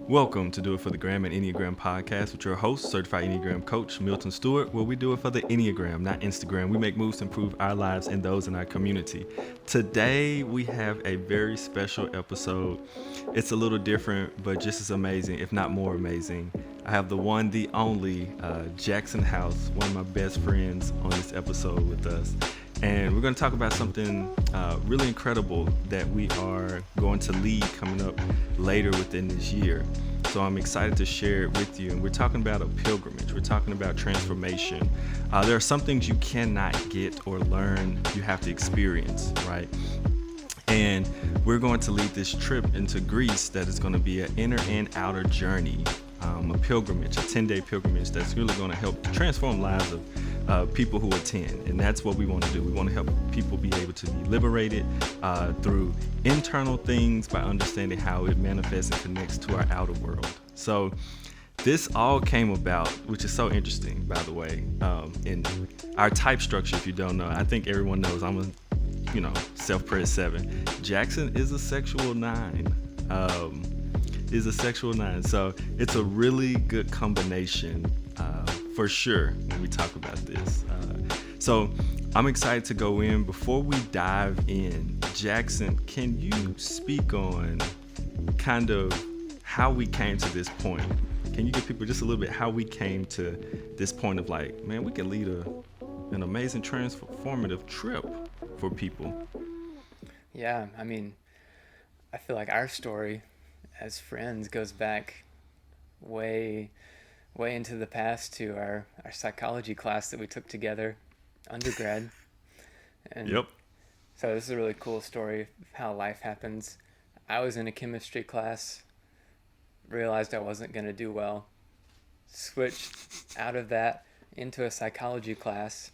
Welcome to Do It for the Gram and Enneagram podcast with your host, certified Enneagram coach, Milton Stewart, where we do it for the Enneagram, not Instagram. We make moves to improve our lives and those in our community. Today, we have a very special episode. It's a little different, but just as amazing, if not more amazing. I have the one, the only, Jackson House, one of my best friends on this episode with us. And we're going to talk about something really incredible that we are going to lead coming up later within this year. So I'm excited to share it with you. And we're talking about a pilgrimage. We're talking about transformation. There are some things you cannot get or learn. You have to experience, right? And we're going to lead this trip into Greece that is going to be an inner and outer journey, a pilgrimage, a 10-day pilgrimage that's really going to help transform lives of people who attend. And that's what we want to do. We want to help people be able to be liberated through internal things by understanding how it manifests and connects to our outer world. So this all came about, which is so interesting, by the way, in our type structure. If you don't know, I think everyone knows I'm a self-pres 7. Jackson is a sexual 9. So it's a really good combination for sure when we talk about this. So I'm excited to go in. Before we dive in, Jackson, can you speak on kind of how we came to this point? Can you give people just a little bit how we came to this point of like, man, we can lead an amazing transformative trip for people? Yeah, I mean, I feel like our story as friends goes back way into the past to our psychology class that we took together, undergrad. And Yep. so this is a really cool story of how life happens. I was in a chemistry class, realized I wasn't going to do well, switched out of that into a psychology class,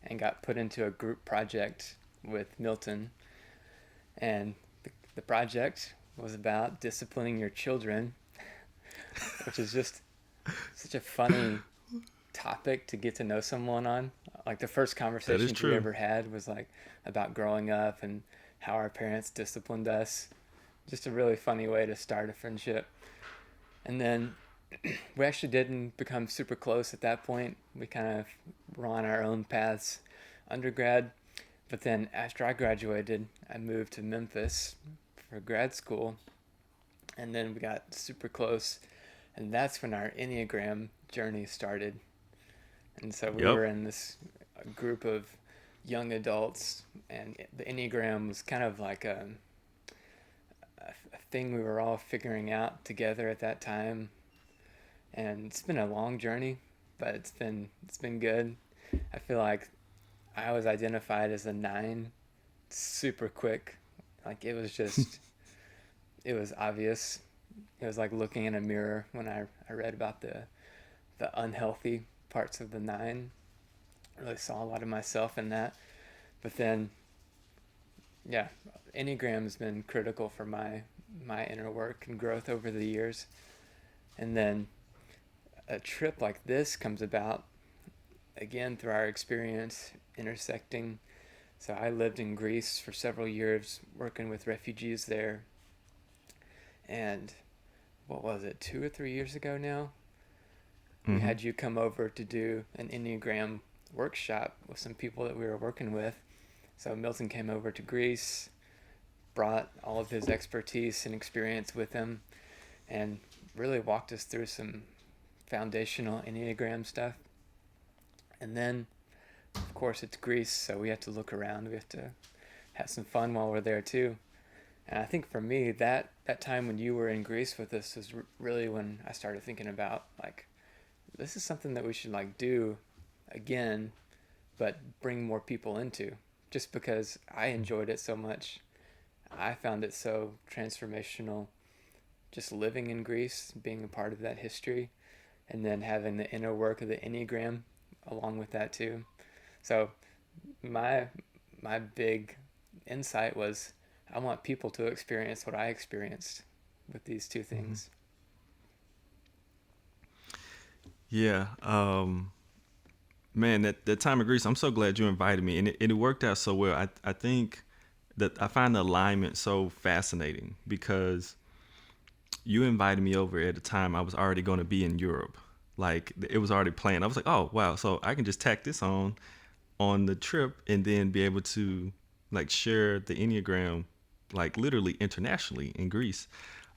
and got put into a group project with Milton. And the project was about disciplining your children, which is just such a funny topic to get to know someone on. Like the first conversation we ever had was like about growing up and how our parents disciplined us. Just a really funny way to start a friendship. And then we actually didn't become super close at that point. We kind of were on our own paths undergrad. But then after I graduated, I moved to Memphis for grad school. And then we got super close. And that's when our Enneagram journey started. And so we were in this group of young adults, and the Enneagram was kind of like a thing we were all figuring out together at that time. And it's been a long journey, but it's been good. I feel like I was identified as a 9 super quick. Like it was obvious. It was like looking in a mirror when I read about the unhealthy parts of the 9. I really saw a lot of myself in that. But then, yeah, Enneagram's been critical for my inner work and growth over the years. And then a trip like this comes about, again, through our experience intersecting. So I lived in Greece for several years working with refugees there. And what was it, 2 or 3 years ago now? We had you come over to do an Enneagram workshop with some people that we were working with. So Milton came over to Greece, brought all of his expertise and experience with him, and really walked us through some foundational Enneagram stuff. And then, of course, it's Greece, so we have to look around. We have to have some fun while we're there too. And I think for me, that time when you were in Greece with us was really when I started thinking about, like, this is something that we should, like, do again, but bring more people into. Just because I enjoyed it so much. I found it so transformational, just living in Greece, being a part of that history, and then having the inner work of the Enneagram along with that too. So my big insight was, I want people to experience what I experienced with these two things. Yeah. Man, that time in Greece, I'm so glad you invited me. And it worked out so well. I think that I find the alignment so fascinating because you invited me over at a time I was already going to be in Europe. Like it was already planned. I was like, oh wow, so I can just tack this on the trip and then be able to like share the Enneagram like literally internationally in Greece.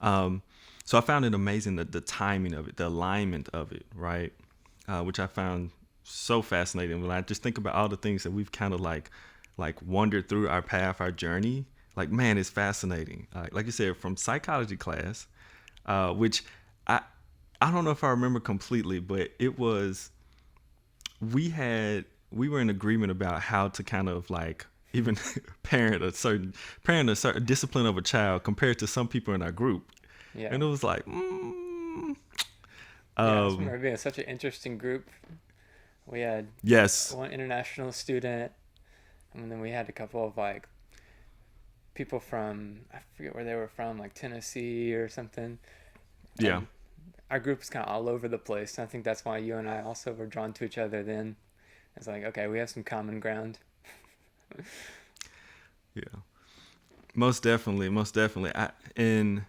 Um, so I found it amazing that the timing of it, the alignment of it, right? Which I found so fascinating when I just think about all the things that we've kind of like wandered through our path, our journey. Like man, it's fascinating. Like you said, from psychology class, which I I don't know if I remember completely, but it was we were in agreement about how to kind of like even parent a certain discipline of a child compared to some people in our group, Yeah. and it was like, Yeah, I just um, remember being such an interesting group. We had yes, one international student, and then we had a couple of like people from, I forget where they were from, like Tennessee or something. yeah, And our group was kind of all over the place. And I think that's why you and I also were drawn to each other then. It's like, okay, we have some common ground. yeah, most definitely, most definitely. And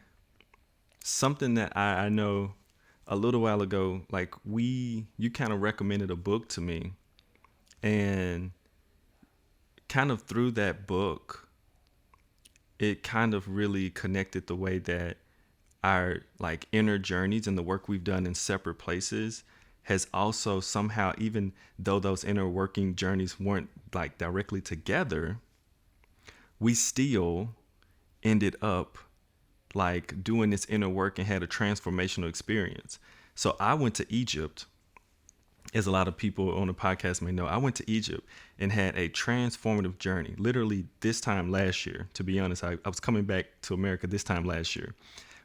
something that I know a little while ago, like you kind of recommended a book to me, and kind of through that book it kind of really connected the way that our like inner journeys and the work we've done in separate places has also somehow, even though those inner working journeys weren't like directly together, we still ended up like doing this inner work and had a transformational experience. So I went to Egypt, as a lot of people on the podcast may know. I went to Egypt and had a transformative journey. Literally this time last year, to be honest, I was coming back to America this time last year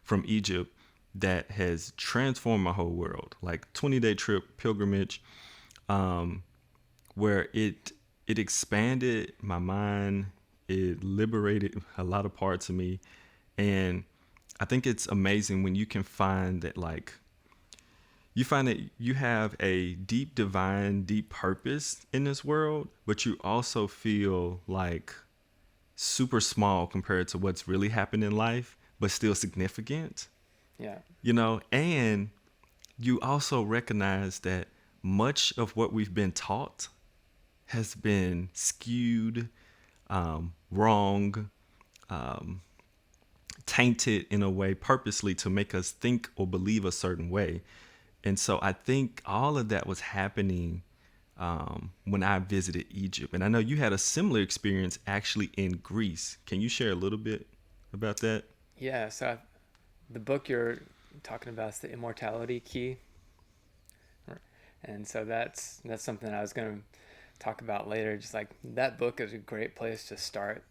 from Egypt, that has transformed my whole world. Like 20-day trip, pilgrimage, um, where it expanded my mind, it liberated a lot of parts of me, and I think it's amazing when you can find that like you find that you have a deep divine, deep purpose in this world, but you also feel like super small compared to what's really happened in life, but still significant, Yeah. and you also recognize that much of what we've been taught has been skewed, wrong, um, tainted in a way purposely to make us think or believe a certain way. And so I think all of that was happening when I visited Egypt. And I know you had a similar experience actually in Greece. Can you share a little bit about that? Yeah, so the book you're talking about is the Immortality Key. And so that's something I was going to talk about later. Just like that book is a great place to start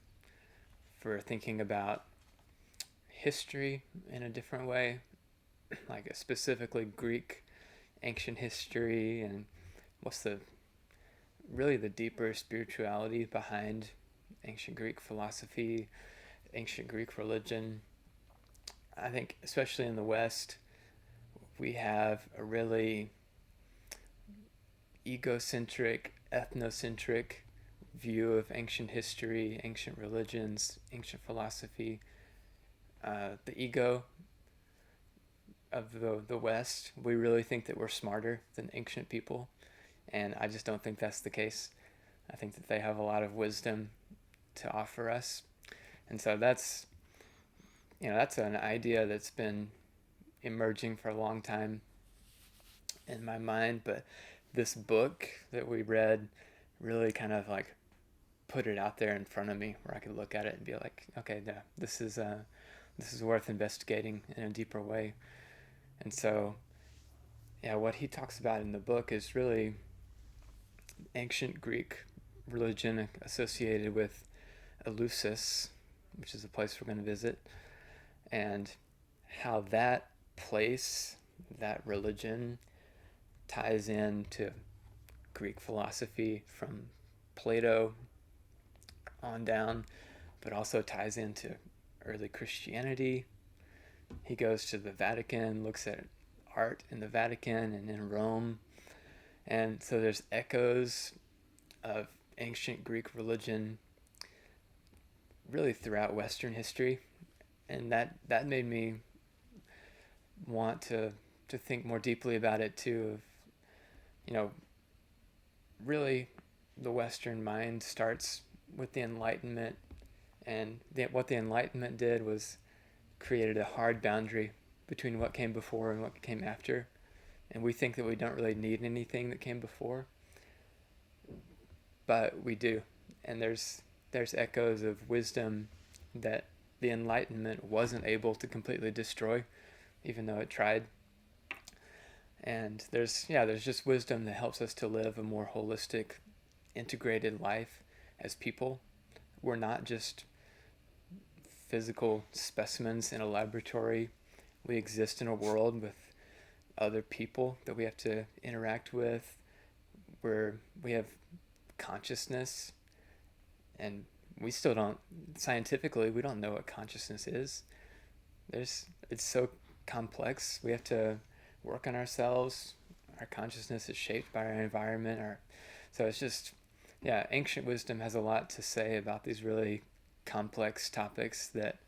for thinking about history in a different way, like specifically Greek ancient history and what's the really the deeper spirituality behind ancient Greek philosophy, ancient Greek religion. I think especially in the West, we have a really egocentric, ethnocentric view of ancient history, ancient religions, ancient philosophy. The ego of the West, we really think that we're smarter than ancient people, and I just don't think that's the case. I think that they have a lot of wisdom to offer us, and so that's an idea that's been emerging for a long time in my mind. But this book that we read really kind of like put it out there in front of me where I could look at it and be like, okay, yeah, this is worth investigating in a deeper way. And so, yeah, what he talks about in the book is really ancient Greek religion associated with Eleusis, which is a place we're going to visit, and how that place, that religion, ties into Greek philosophy from Plato on down, but also ties into early Christianity. He goes to the Vatican, looks at art in the Vatican and in Rome. And so there's echoes of ancient Greek religion really throughout Western history. And that made me want to think more deeply about it too. Of, you know, really, the Western mind starts with the Enlightenment, and what the Enlightenment did was created a hard boundary between what came before and what came after, and we think that we don't really need anything that came before, but we do, and there's echoes of wisdom that the Enlightenment wasn't able to completely destroy, even though it tried. And there's just wisdom that helps us to live a more holistic, integrated life as people. We're not just physical specimens in a laboratory. We exist in a world with other people that we have to interact with, where we have consciousness, and we still don't, scientifically, we don't know what consciousness is. It's so complex. We have to work on ourselves. Our consciousness is shaped by our environment. So it's just, yeah, ancient wisdom has a lot to say about these really complex topics that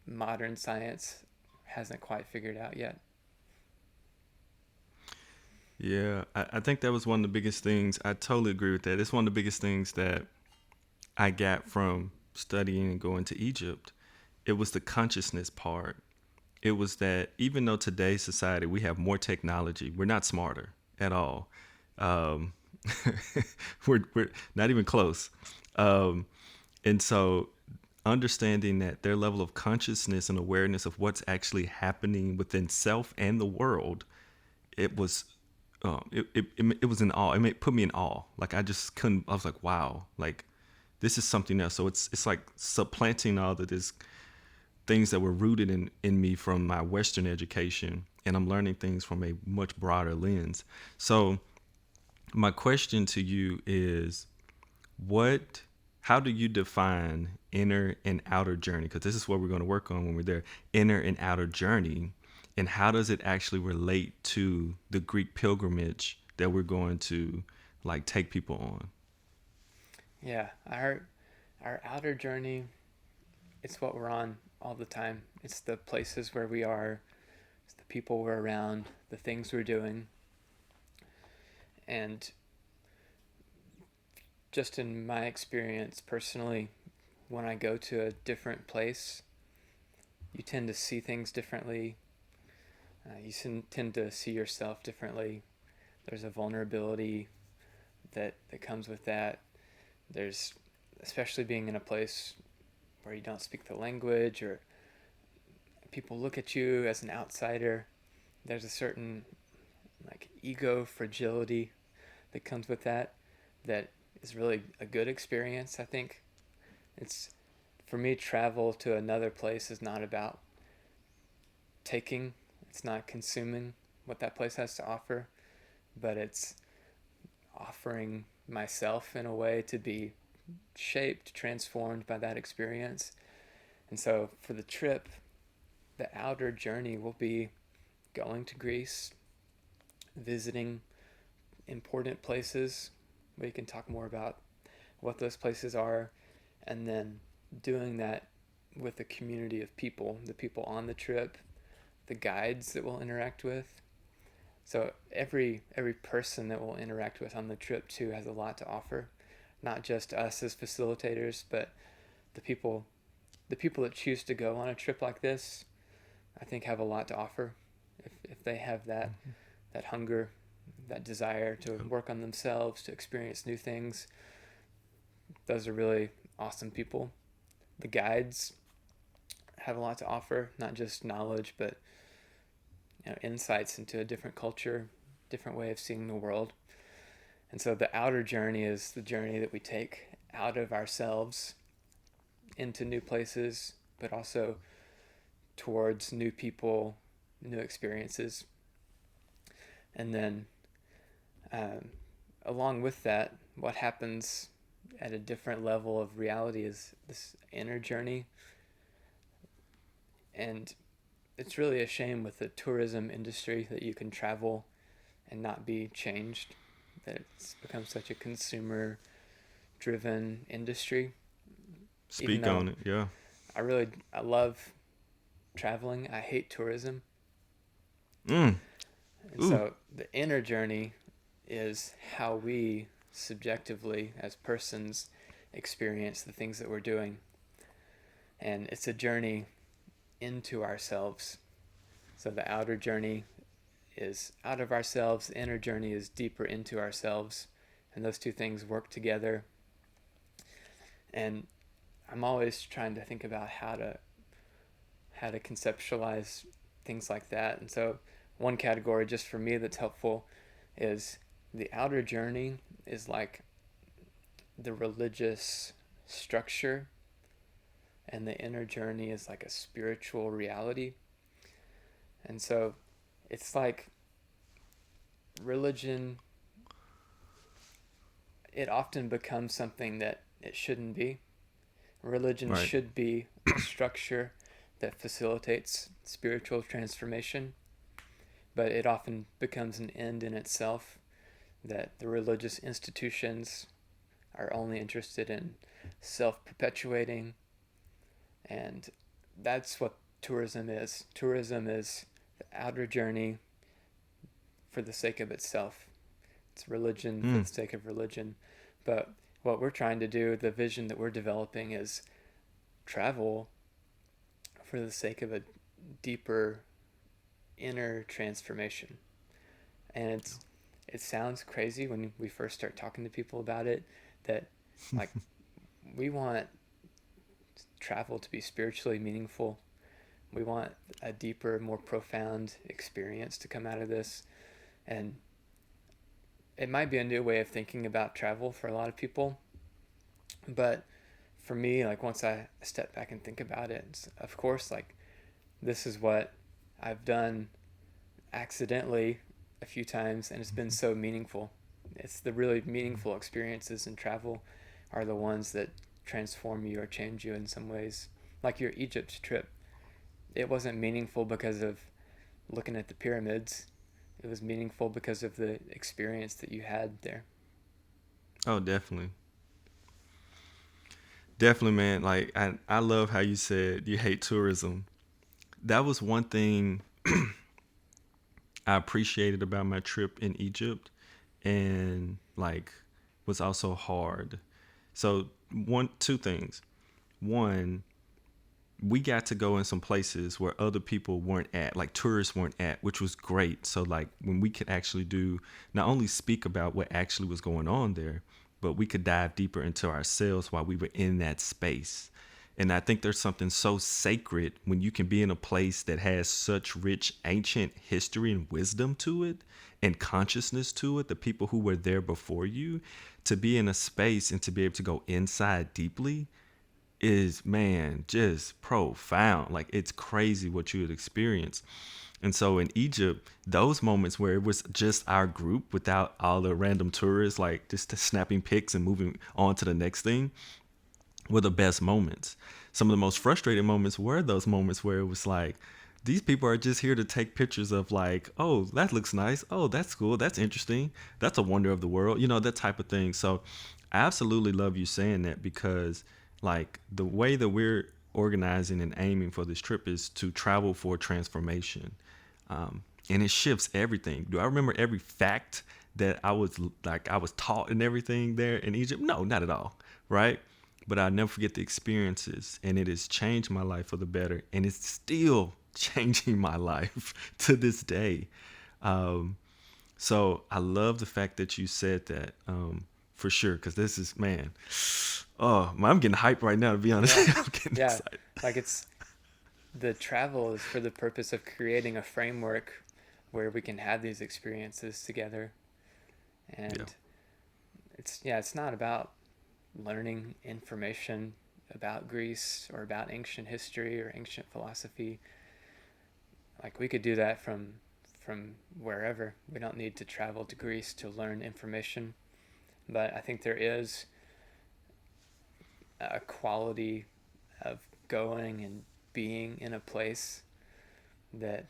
modern science hasn't quite figured out yet. Yeah, I think that was one of the biggest things. I totally agree with that. It's one of the biggest things that I got from studying and going to Egypt. It was the consciousness part. It was that even though today's society we have more technology, we're not smarter at all. Um, we're not even close. Um, and so understanding that their level of consciousness and awareness of what's actually happening within self and the world, it was it was in awe. Put me in awe. Like I just couldn't. I was like, wow, like this is something else. So it's like supplanting all of this things that were rooted in me from my Western education, and I'm learning things from a much broader lens. So my question to you is, what how do you define inner and outer journey? Because this is what we're going to work on when we're there. Inner and outer journey, and how does it actually relate to the Greek pilgrimage that we're going to like take people on? Yeah, our outer journey, it's what we're on all the time. It's the places where we are, it's the people we're around, the things we're doing. And just in my experience personally, when I go to a different place, you tend to see things differently. You tend to see yourself differently. There's a vulnerability that comes with that. There's, especially being in a place where you don't speak the language, or people look at you as an outsider. There's a certain like ego fragility that comes with that is really a good experience. I think it's, for me, travel to another place is not about taking, it's not consuming what that place has to offer, but it's offering myself in a way to be shaped, transformed by that experience. And so for the trip, the outer journey will be going to Greece, visiting important places. We can talk more about what those places are, and then doing that with a community of people, the people on the trip, the guides that we'll interact with. So every person that we'll interact with on the trip too has a lot to offer, not just us as facilitators, but the people the people that choose to go on a trip like this, I think, have a lot to offer. If they have that hunger, that desire to work on themselves, to experience new things, those are really awesome people. The guides have a lot to offer, not just knowledge, but insights into a different culture, different way of seeing the world. And so the outer journey is the journey that we take out of ourselves into new places, but also towards new people, new experiences. And then along with that, what happens at a different level of reality is this inner journey. And it's really a shame with the tourism industry that you can travel and not be changed, that it's become such a consumer driven industry. Speak on it, yeah. I love traveling. I hate tourism. Mm. And Ooh. so the inner journey is how we subjectively, as persons, experience the things that we're doing. And it's a journey into ourselves. So the outer journey is out of ourselves, the inner journey is deeper into ourselves. And those two things work together. And I'm always trying to think about how to conceptualize things like that. And so one category just for me that's helpful is the outer journey is like the religious structure, and the inner journey is like a spiritual reality. And so it's like religion, it often becomes something that it shouldn't be. Religion Right. should be a structure that facilitates spiritual transformation, but it often becomes an end in itself, that the religious institutions are only interested in self perpetuating. And that's what tourism is. Tourism is the outer journey for the sake of itself. It's religion for Mm. the sake of religion. But what we're trying to do, the vision that we're developing, is travel for the sake of a deeper inner transformation. And it sounds crazy when we first start talking to people about it, that like we want travel to be spiritually meaningful. We want a deeper, more profound experience to come out of this. And it might be a new way of thinking about travel for a lot of people. But for me, like once I step back and think about it, of course, like this is what I've done accidentally a few times, and it's been so meaningful. It's the really meaningful experiences in travel are the ones that transform you or change you in some ways. Like your Egypt trip, it wasn't meaningful because of looking at the pyramids. It was meaningful because of the experience that you had there. Oh, definitely. Definitely, man. Like I love how you said you hate tourism. That was one thing I appreciated about my trip in Egypt, and like was also hard. So two things. One, we got to go in some places where other people weren't at, like tourists weren't at, which was great. So like when we could actually do, not only speak about what actually was going on there, but we could dive deeper into ourselves while we were in that space. And I think there's something so sacred when you can be in a place that has such rich ancient history and wisdom to it and consciousness to it, the people who were there before you, to be in a space and to be able to go inside deeply is, man, just profound. Like it's crazy what you would experience. And so in Egypt, those moments where it was just our group without all the random tourists, like just snapping pics and moving on to the next thing, were the best moments. Some of the most frustrating moments were those moments where it was like, these people are just here to take pictures of like, oh, that looks nice. Oh, that's cool. That's interesting. That's a wonder of the world. That type of thing. So I absolutely love you saying that because like the way that we're organizing and aiming for this trip is to travel for transformation. And it shifts everything. Do I remember every fact that I was taught and everything there in Egypt? No, not at all. Right? But I'll never forget the experiences, and it has changed my life for the better, and it's still changing my life to this day. Um, so I love the fact that you said that, for sure, because this is, man, oh, I'm getting hyped right now, to be honest. Yeah. I'm getting Yeah. excited. Like it's the travel is for the purpose of creating a framework where we can have these experiences together. Yeah. And it's not about learning information about Greece or about ancient history or ancient philosophy. Like we could do that from wherever. We don't need to travel to Greece to learn information. But I think there is a quality of going and being in a place that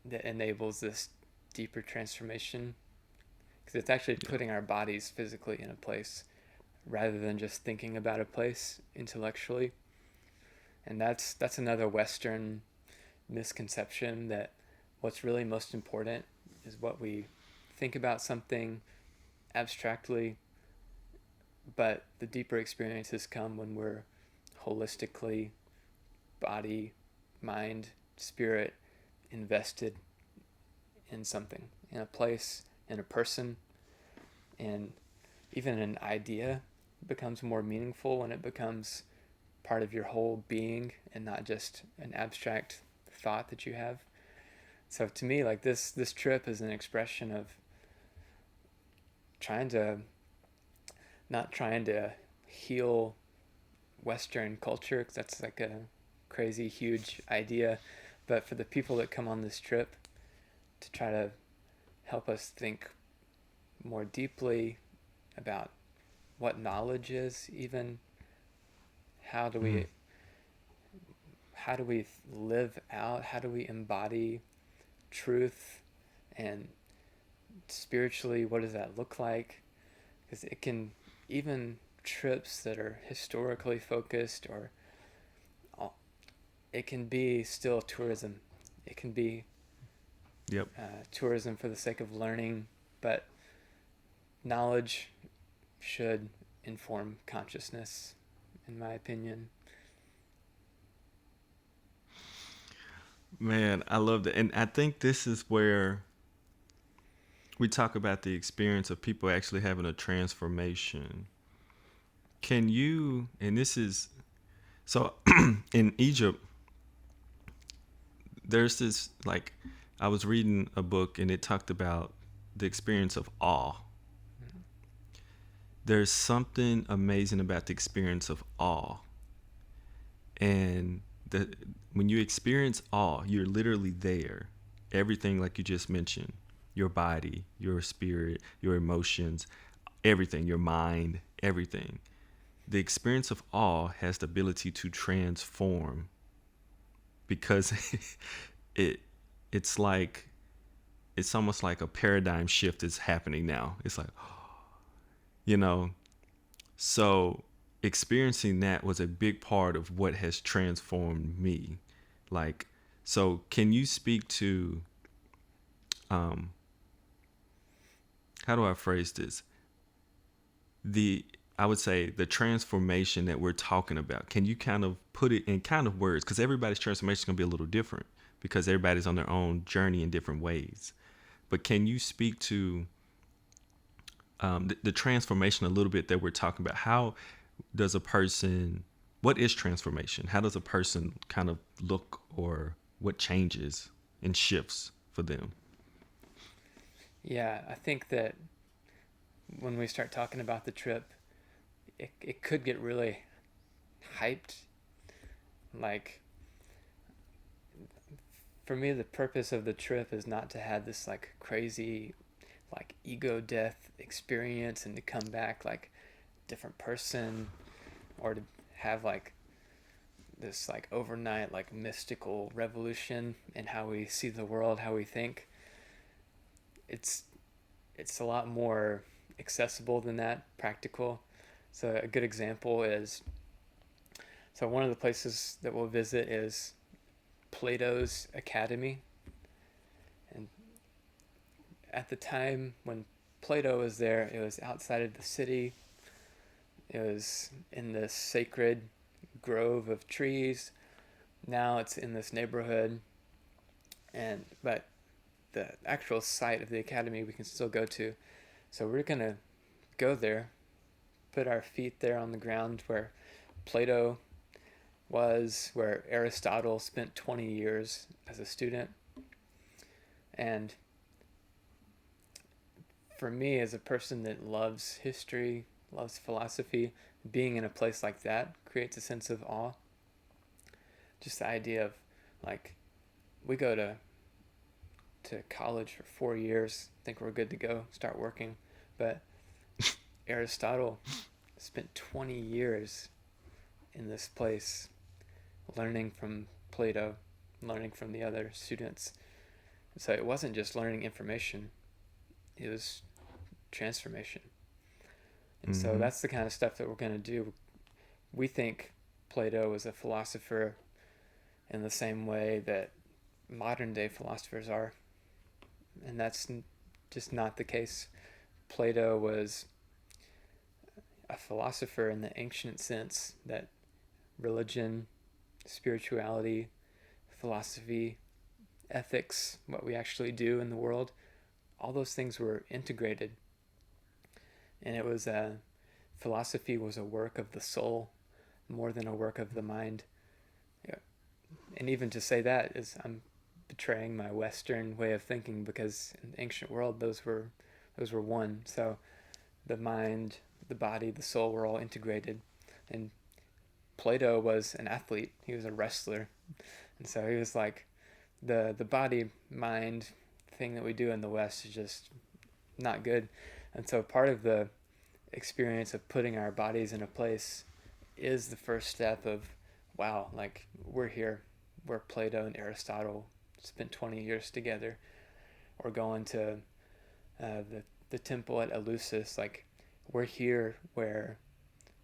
that enables this deeper transformation, because it's actually Yeah. putting our bodies physically in a place rather than just thinking about a place intellectually. And that's another Western misconception, that what's really most important is what we think about something abstractly, but the deeper experiences come when we're holistically, body, mind, spirit, invested in something, in a place, in a person, and even an idea becomes more meaningful when it becomes part of your whole being and not just an abstract thought that you have. So to me, like this trip is an expression of trying to not trying to heal Western culture, because that's like a crazy huge idea, but for the people that come on this trip to try to help us think more deeply about what knowledge is, even how do we Mm. how do we live out, how do we embody truth, and spiritually, what does that look like? Because it can, even trips that are historically focused, or it can be still tourism. It can be Yep. tourism for the sake of learning, but knowledge should inform consciousness, in my opinion. Man, I love that. And I think this is where we talk about the experience of people actually having a transformation. Can you, and this is, so in Egypt, there's this, like, I was reading a book and it talked about the experience of awe. Mm-hmm. There's something amazing about the experience of awe. And when you experience awe, you're literally there. Everything, like you just mentioned, your body, your spirit, your emotions, everything, your mind, everything. The experience of awe has the ability to transform, because it it's like, it's almost like a paradigm shift is happening now. It's like, you know, so experiencing that was a big part of what has transformed me. Like, so can you speak to, um how do I phrase this? The I would say the transformation that we're talking about. Can you kind of put it in kind of words? Because everybody's transformation is going to be a little different, because everybody's on their own journey in different ways. But can you speak to the transformation a little bit that we're talking about? How does a person, what is transformation? How does a person kind of look, or what changes and shifts for them? Yeah, I think that when we start talking about the trip, it could get really hyped. Like, for me, the purpose of the trip is not to have this like crazy, like ego death experience and to come back like different person, or to have like this like overnight like mystical revolution in how we see the world, how we think. It's it's a lot more accessible than that, practical. So a good example is, so one of the places that we'll visit is Plato's Academy. And at the time when Plato was there, it was outside of the city. It was in this sacred grove of trees. Now it's in this neighborhood, and but the actual site of the academy we can still go to. So we're gonna go there, put our feet there on the ground where Plato was, where Aristotle spent 20 years as a student. And for me, as a person that loves history, loves philosophy, being in a place like that creates a sense of awe. Just the idea of, like, we go to college for 4 years, think we're good to go, start working. But Aristotle spent 20 years in this place learning from Plato, learning from the other students. So it wasn't just learning information, it was transformation. And so Mm-hmm. that's the kind of stuff that we're going to do. We think Plato was a philosopher in the same way that modern day philosophers are. And that's just not the case. Plato was a philosopher in the ancient sense that religion, spirituality, philosophy, ethics, what we actually do in the world, all those things were integrated. And it was philosophy was a work of the soul more than a work of the mind. Yeah. And even to say that is I'm betraying my Western way of thinking, because in the ancient world those were one. So the mind, the body, the soul were all integrated. And Plato was an athlete. He was a wrestler. And so he was like, the body mind thing that we do in the West is just not good. And so part of the experience of putting our bodies in a place is the first step of, wow, like we're here, where Plato and Aristotle spent 20 years together, or going to the temple at Eleusis. Like we're here where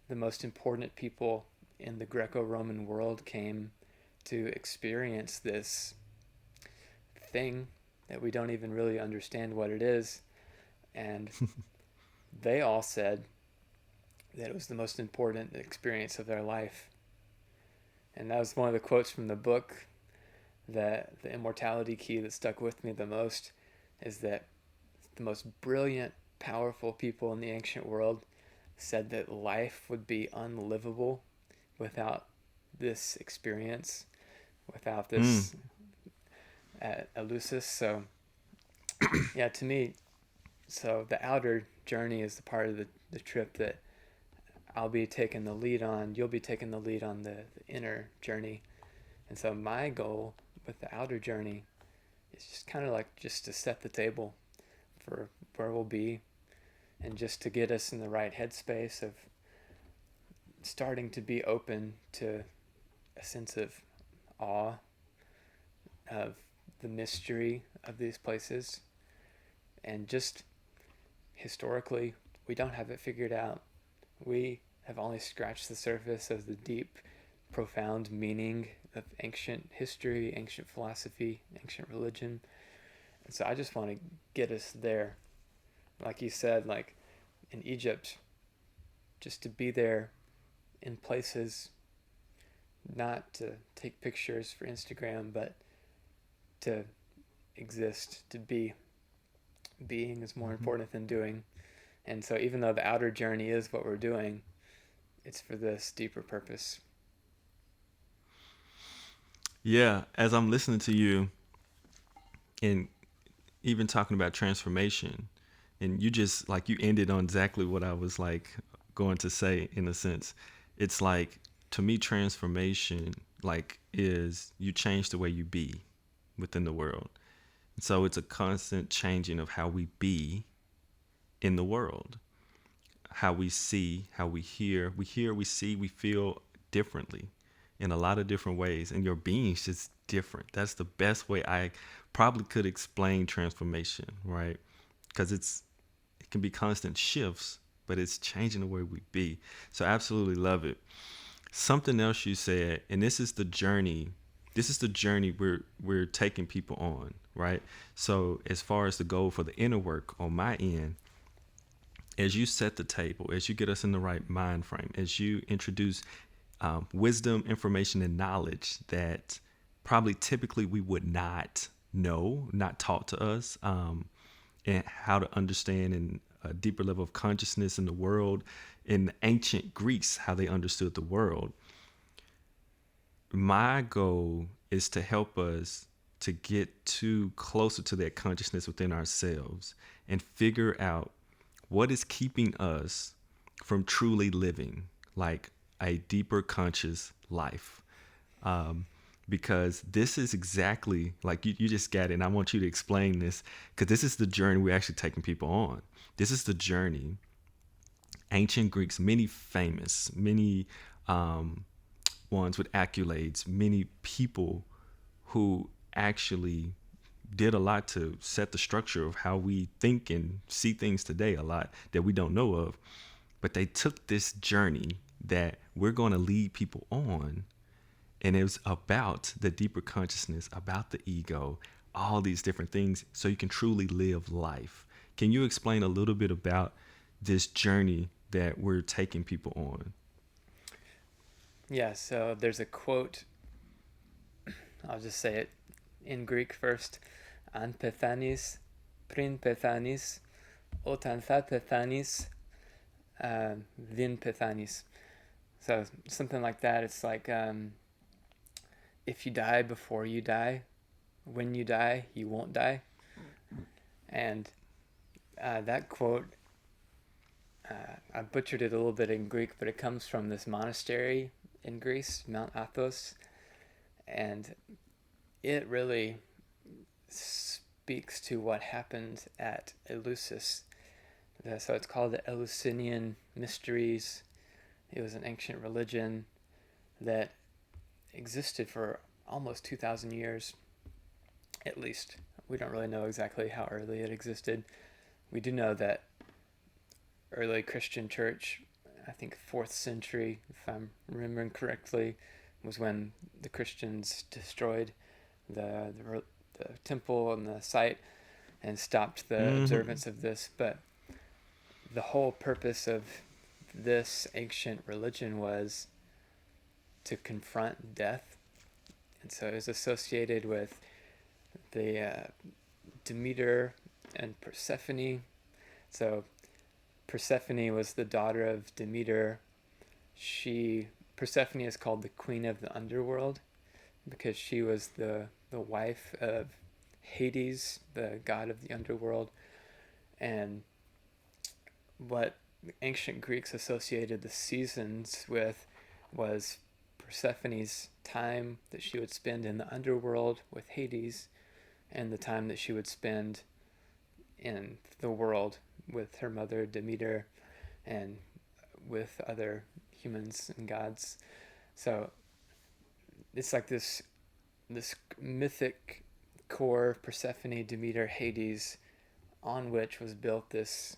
the most important people in the Greco-Roman world came to experience this thing that we don't even really understand what it is. And they all said that it was the most important experience of their life. And that was one of the quotes from the book, that the Immortality Key, that stuck with me the most, is that the most brilliant, powerful people in the ancient world said that life would be unlivable without this experience, without this at Eleusis. So yeah, to me, so the outer journey is the part of the trip that I'll be taking the lead on. You'll be taking the lead on the inner journey. And so my goal with the outer journey is just kind of like just to set the table for where we'll be, and just to get us in the right headspace of starting to be open to a sense of awe of the mystery of these places. And just historically, we don't have it figured out. We have only scratched the surface of the deep, profound meaning of ancient history, ancient philosophy, ancient religion. And so I just want to get us there. Like you said, like in Egypt, just to be there in places, not to take pictures for Instagram, but to exist, to be. Being is more important than doing. And so even though the outer journey is what we're doing, it's for this deeper purpose. Yeah, as I'm listening to you and even talking about transformation, and you just like you ended on exactly what I was like going to say in a sense. It's like, to me, transformation like is you change the way you be within the world. So it's a constant changing of how we be in the world, how we see, how we hear, we see, we feel differently in a lot of different ways. And your being's just different. That's the best way I probably could explain transformation, right? Because it can be constant shifts, but it's changing the way we be. So I absolutely love it. Something else you said, and this is the journey. This is the journey we're taking people on, right? So as far as the goal for the inner work on my end, as you set the table, as you get us in the right mind frame, as you introduce wisdom, information, and knowledge that probably typically we would not know, not taught to us, and how to understand in a deeper level of consciousness in the world, in the ancient Greeks, how they understood the world. My goal is to help us to get closer to that consciousness within ourselves and figure out what is keeping us from truly living like a deeper conscious life. Because this is exactly like you just got it. And I want you to explain this, because this is the journey we're actually taking people on. This is the journey. Ancient Greeks, many famous, many ones with accolades, many people who actually did a lot to set the structure of how we think and see things today, a lot that we don't know of. But they took this journey that we're going to lead people on And it was about the deeper consciousness, about the ego, all these different things, so you can truly live life. Can you explain a little bit about this journey that we're taking people on? Yeah, so there's a quote, I'll just say it in Greek first. An pethanis, prin pethanis, otan tha pethanis, vin pethanis. So something like that. It's like, if you die before you die, when you die, you won't die. And that quote, I butchered it a little bit in Greek, but it comes from this monastery in Greece, Mount Athos, and it really speaks to what happened at Eleusis. So it's called the Eleusinian Mysteries. It was an ancient religion that existed for almost 2,000 years, at least. We don't really know exactly how early it existed. We do know that early Christian church, I think 4th century, if I'm remembering correctly, was when the Christians destroyed the temple and the site and stopped the observance of this. But the whole purpose of this ancient religion was to confront death. And so it was associated with the Demeter and Persephone. So Persephone was the daughter of Demeter. Persephone is called the queen of the underworld because she was the wife of Hades, the god of the underworld. And what ancient Greeks associated the seasons with was Persephone's time that she would spend in the underworld with Hades and the time that she would spend in the world with her mother Demeter and with other humans and gods. So it's like this mythic core, Persephone, Demeter, Hades, on which was built this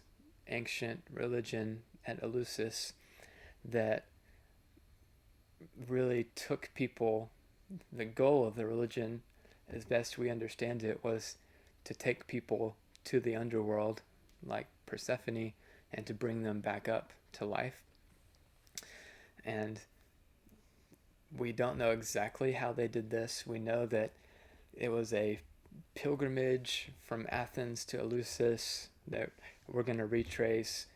ancient religion at Eleusis that really took people. The goal of the religion, as best we understand it, was to take people to the underworld like Persephone and to bring them back up to life. And we don't know exactly how they did this. We know that it was a pilgrimage from Athens to Eleusis that we're going to retrace.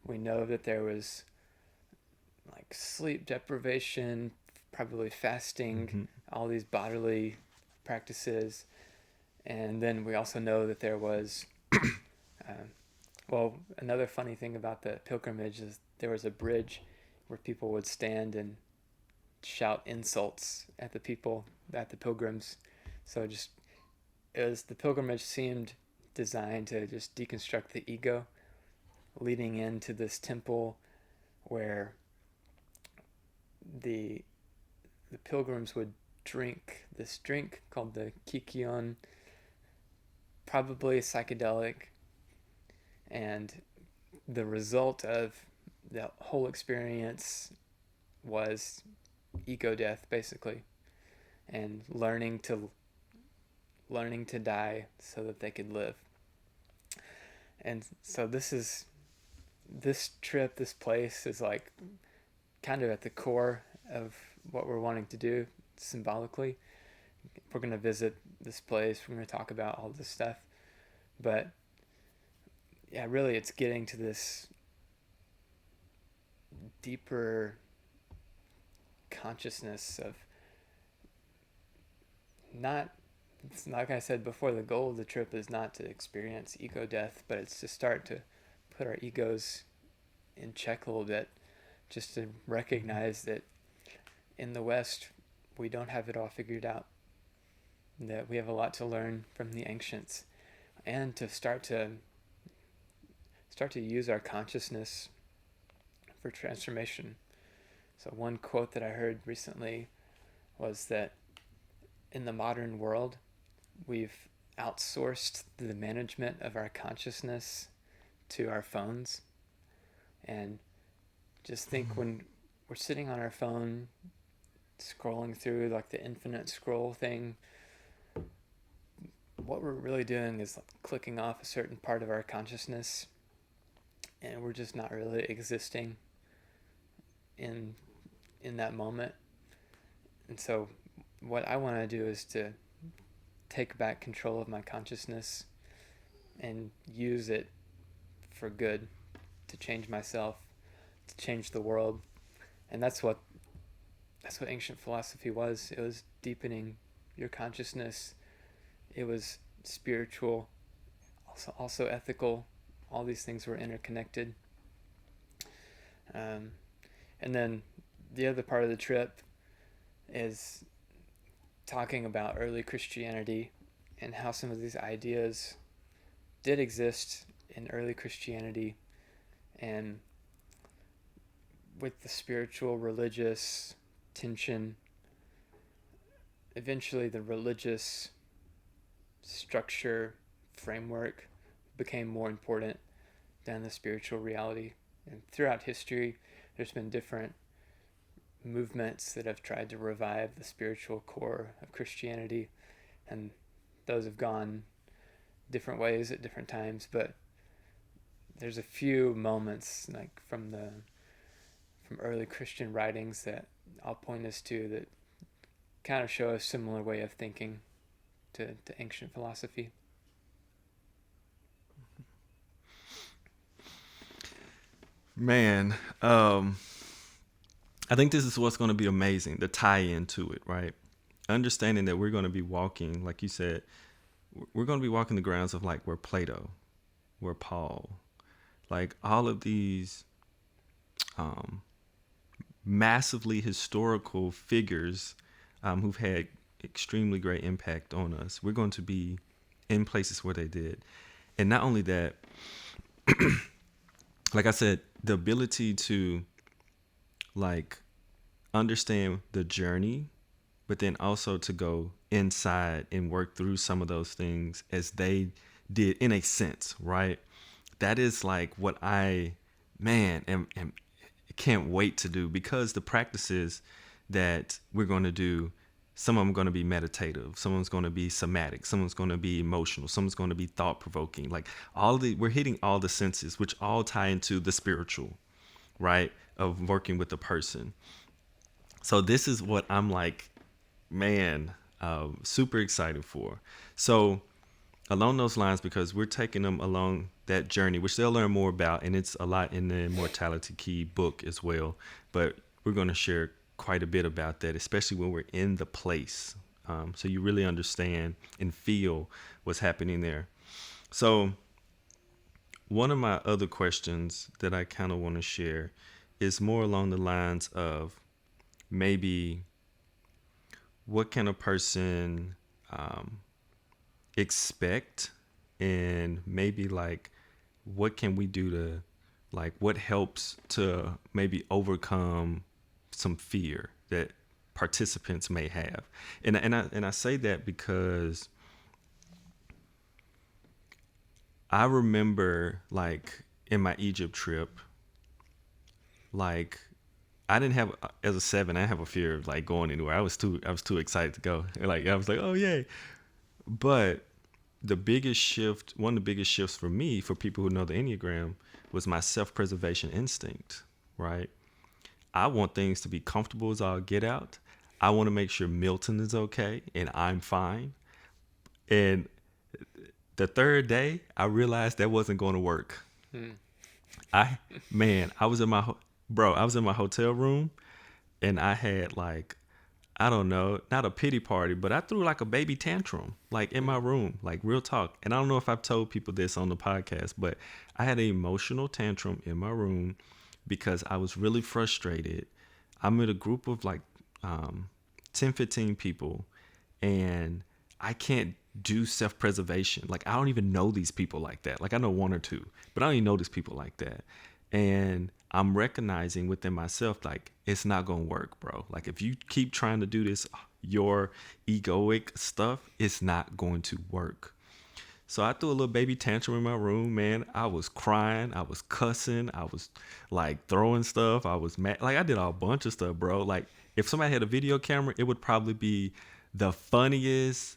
We know that there was like sleep deprivation, probably fasting, all these bodily practices. And then we also know that there was, another funny thing about the pilgrimage is there was a bridge where people would stand and shout insults at the people, at the pilgrims. So the pilgrimage seemed designed to just deconstruct the ego, leading into this temple where the pilgrims would drink this drink called the kykeon, probably psychedelic, and the result of the whole experience was ego death, basically, and learning to die so that they could live. And so this trip, this place is like kind of at the core of what we're wanting to do symbolically. We're going to visit this place, we're going to talk about all this stuff, but yeah, really it's getting to this deeper consciousness of not, like I said before, the goal of the trip is not to experience ego death, but it's to start to put our egos in check a little bit, just to recognize that in the West we don't have it all figured out, that we have a lot to learn from the ancients, and to start to use our consciousness for transformation. So one quote that I heard recently was that in the modern world, we've outsourced the management of our consciousness to our phones. And just think, when we're sitting on our phone scrolling through like the infinite scroll thing, what we're really doing is like clicking off a certain part of our consciousness, and we're just not really existing in that moment. And so what I want to do is to take back control of my consciousness and use it for good, to change myself, to change the world. And that's what ancient philosophy was. It was deepening your consciousness. It was spiritual, also ethical. All these things were interconnected. And then the other part of the trip is talking about early Christianity and how some of these ideas did exist in early Christianity, and with the spiritual religious tension, eventually the religious structure framework became more important than the spiritual reality. And throughout history, there's been different movements that have tried to revive the spiritual core of Christianity, and those have gone different ways at different times. But there's a few moments like from early Christian writings that I'll point us to that kind of show a similar way of thinking to ancient philosophy. Man, I think this is what's going to be amazing, the tie-in to it, right? Understanding that we're going to be walking, like you said, we're going to be walking the grounds of like where Plato, where Paul, like all of these massively historical figures who've had extremely great impact on us. We're going to be in places where they did. And not only that, like I said, the ability to like understand the journey, but then also to go inside and work through some of those things as they did in a sense, right? That is like what I, man, am can't wait to do, because the practices that we're going to do, some of them are going to be meditative, someone's going to be somatic, someone's going to be emotional, someone's going to be thought provoking. Like we're hitting all the senses, which all tie into the spiritual, right? Of working with the person. So this is what I'm like, man, super excited for. So along those lines, because we're taking them along that journey, which they'll learn more about, and it's a lot in the Immortal Key book as well. But we're going to share quite a bit about that, especially when we're in the place, so you really understand and feel what's happening there. So one of my other questions that I kind of want to share is more along the lines of maybe what can a person expect, and maybe like what can we do to, like, what helps to maybe overcome some fear that participants may have. And I say that because I remember, like, in my Egypt trip, like, I didn't have, as a 7, I didn't have a fear of like going anywhere. I was too excited to go. Like, I was like, oh yay. But one of the biggest shifts for me, for people who know the Enneagram, was my self-preservation instinct, right? I want things to be comfortable as all get out. I want to make sure Milton is okay and I'm fine. And the third day, I realized that wasn't going to work. I was in my hotel room, and I had like, I don't know, not a pity party, but I threw like a baby tantrum, like in my room, like real talk. And I don't know if I've told people this on the podcast, but I had an emotional tantrum in my room because I was really frustrated. I'm in a group of like 10, 15 people, and I can't do self-preservation. Like, I don't even know these people like that. Like, I know one or two, but I don't even know these people like that. And I'm recognizing within myself, like, it's not going to work, bro. Like, if you keep trying to do this, your egoic stuff, it's not going to work. So I threw a little baby tantrum in my room, man. I was crying. I was cussing. I was like throwing stuff. I was mad. Like, I did a bunch of stuff, bro. Like, if somebody had a video camera, it would probably be the funniest,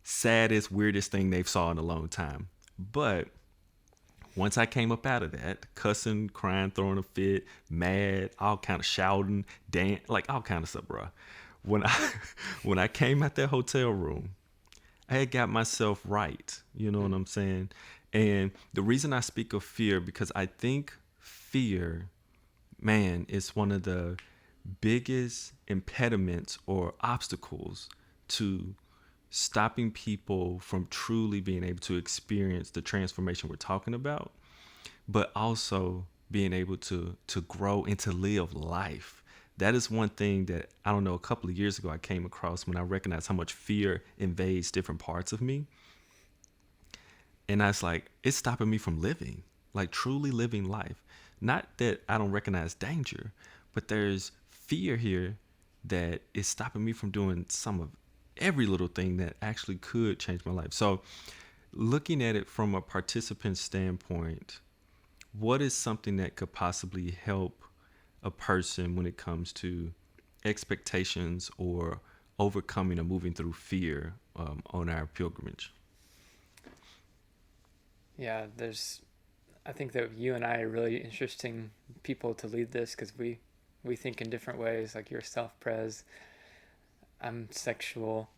saddest, weirdest thing they've saw in a long time. But once I came up out of that, cussing, crying, throwing a fit, mad, all kind of shouting, dance, like all kind of stuff, bro. When I when I came out that hotel room, I had got myself right. You know what I'm saying? And the reason I speak of fear, because I think fear, man, is one of the biggest impediments or obstacles to stopping people from truly being able to experience the transformation we're talking about, but also being able to grow and to live life. That is one thing that, I don't know, a couple of years ago I came across when I recognized how much fear invades different parts of me. And I was like, it's stopping me from living, like truly living life. Not that I don't recognize danger, but there's fear here that is stopping me from doing some of every little thing that actually could change my life. So, looking at it from a participant standpoint, what is something that could possibly help a person when it comes to expectations or overcoming or moving through fear on our pilgrimage? Yeah, I think that you and I are really interesting people to lead this because we think in different ways. Like you're self-pres, I'm sexual.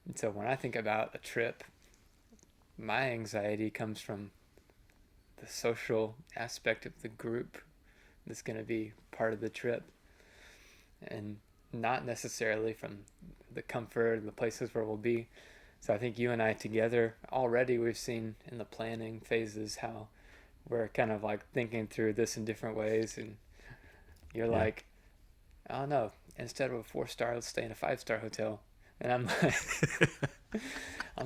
And so when I think about a trip, my anxiety comes from the social aspect of the group that's going to be part of the trip, and not necessarily from the comfort and the places where we'll be. So I think you and I together already we've seen in the planning phases how we're kind of like thinking through this in different ways. And you're Yeah. like, oh no, instead of a 4-star, let's stay in a 5-star hotel. And I'm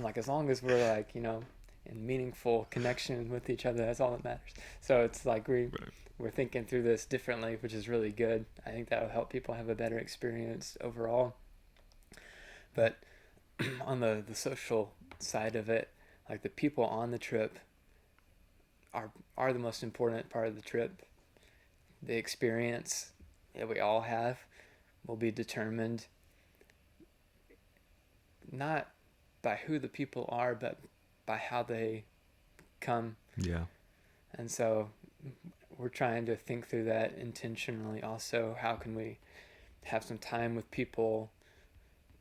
like, as long as we're like, in meaningful connection with each other, that's all that matters. So it's like Right. we're thinking through this differently, which is really good. I think that'll help people have a better experience overall. But on the social side of it, like the people on the trip are the most important part of the trip. The experience that we all have will be determined not by who the people are, but by how they come. Yeah. And so we're trying to think through that intentionally also. How can we have some time with people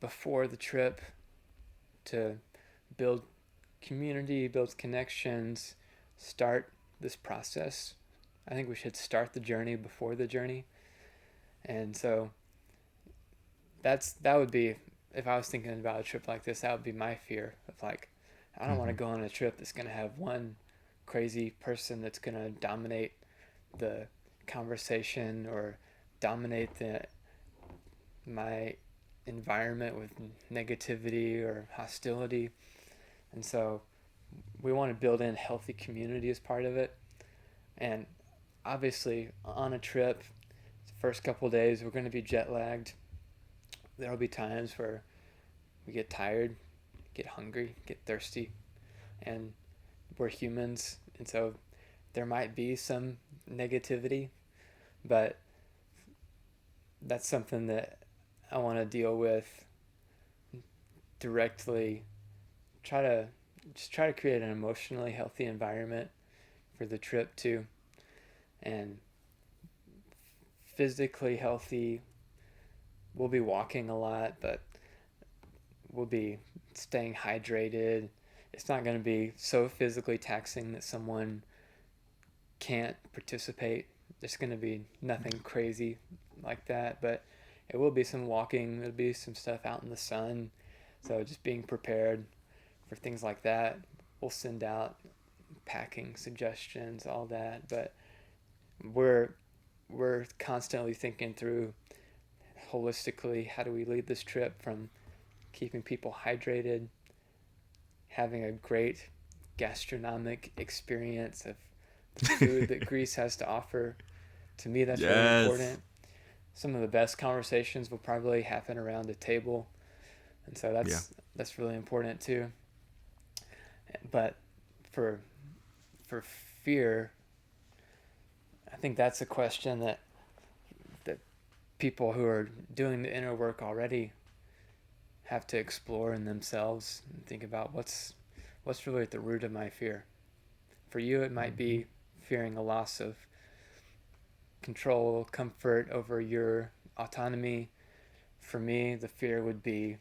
before the trip to build community, build connections, start this process? I think we should start the journey before the journey. And so that would be, if I was thinking about a trip like this, that would be my fear of like, I don't want to Mm-hmm. go on a trip that's going to have one crazy person that's going to dominate the conversation or dominate my environment with negativity or hostility. And so we want to build in healthy community as part of it. And obviously on a trip, the first couple of days we're going to be jet lagged. There'll be times where we get tired, get hungry, get thirsty, and we're humans. And so there might be some negativity, but that's something that I want to deal with directly. Try to try to create an emotionally healthy environment for the trip too, and physically healthy. We'll be walking a lot, but we'll be staying hydrated. It's not going to be so physically taxing that someone can't participate. There's going to be nothing crazy like that, but it will be some walking. There'll be some stuff out in the sun. So just being prepared for things like that. We'll send out packing suggestions, all that, but we're constantly thinking through holistically how do we lead this trip from keeping people hydrated, having a great gastronomic experience of the food that Greece has to offer. To me, that's really Yes. important. Some of the best conversations will probably happen around a table, and so Yeah. that's really important too. But for for fear, I think that's a question that people who are doing the inner work already have to explore in themselves and think about what's really at the root of my fear. For you, it might Mm-hmm. be fearing a loss of control, comfort over your autonomy. For me, the fear would be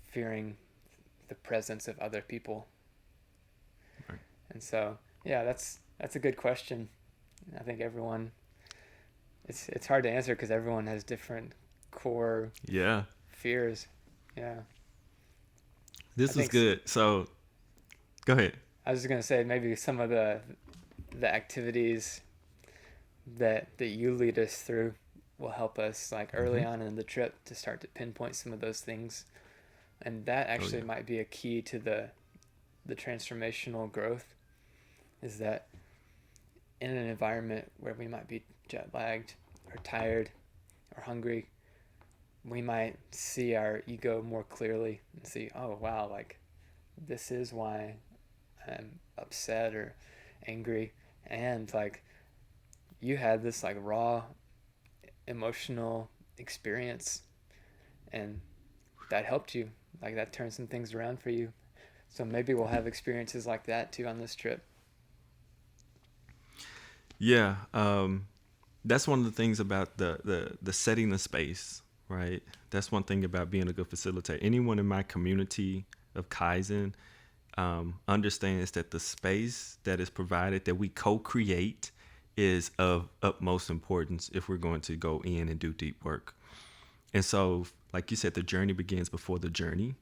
fearing the presence of other people. Right. And so, yeah, that's a good question. I think everyone, it's hard to answer because everyone has different core Yeah, fears. Yeah, I this was think good. So go ahead. I was just gonna say maybe some of the activities that you lead us through will help us like early Mm-hmm. on in the trip to start to pinpoint some of those things, and that Oh actually yeah. might be a key to the transformational growth. Is that in an environment where we might be jet lagged or tired or hungry, we might see our ego more clearly and see, oh wow, like this is why I'm upset or angry, and like you had this like raw emotional experience, and that helped you, like that turned some things around for you. So maybe we'll have experiences like that too on this trip. Yeah. That's one of the things about the setting the space, right? That's one thing about being a good facilitator. Anyone in my community of Kaizen understands that the space that is provided, that we co-create, is of utmost importance if we're going to go in and do deep work. And so, like you said, the journey begins before the journey.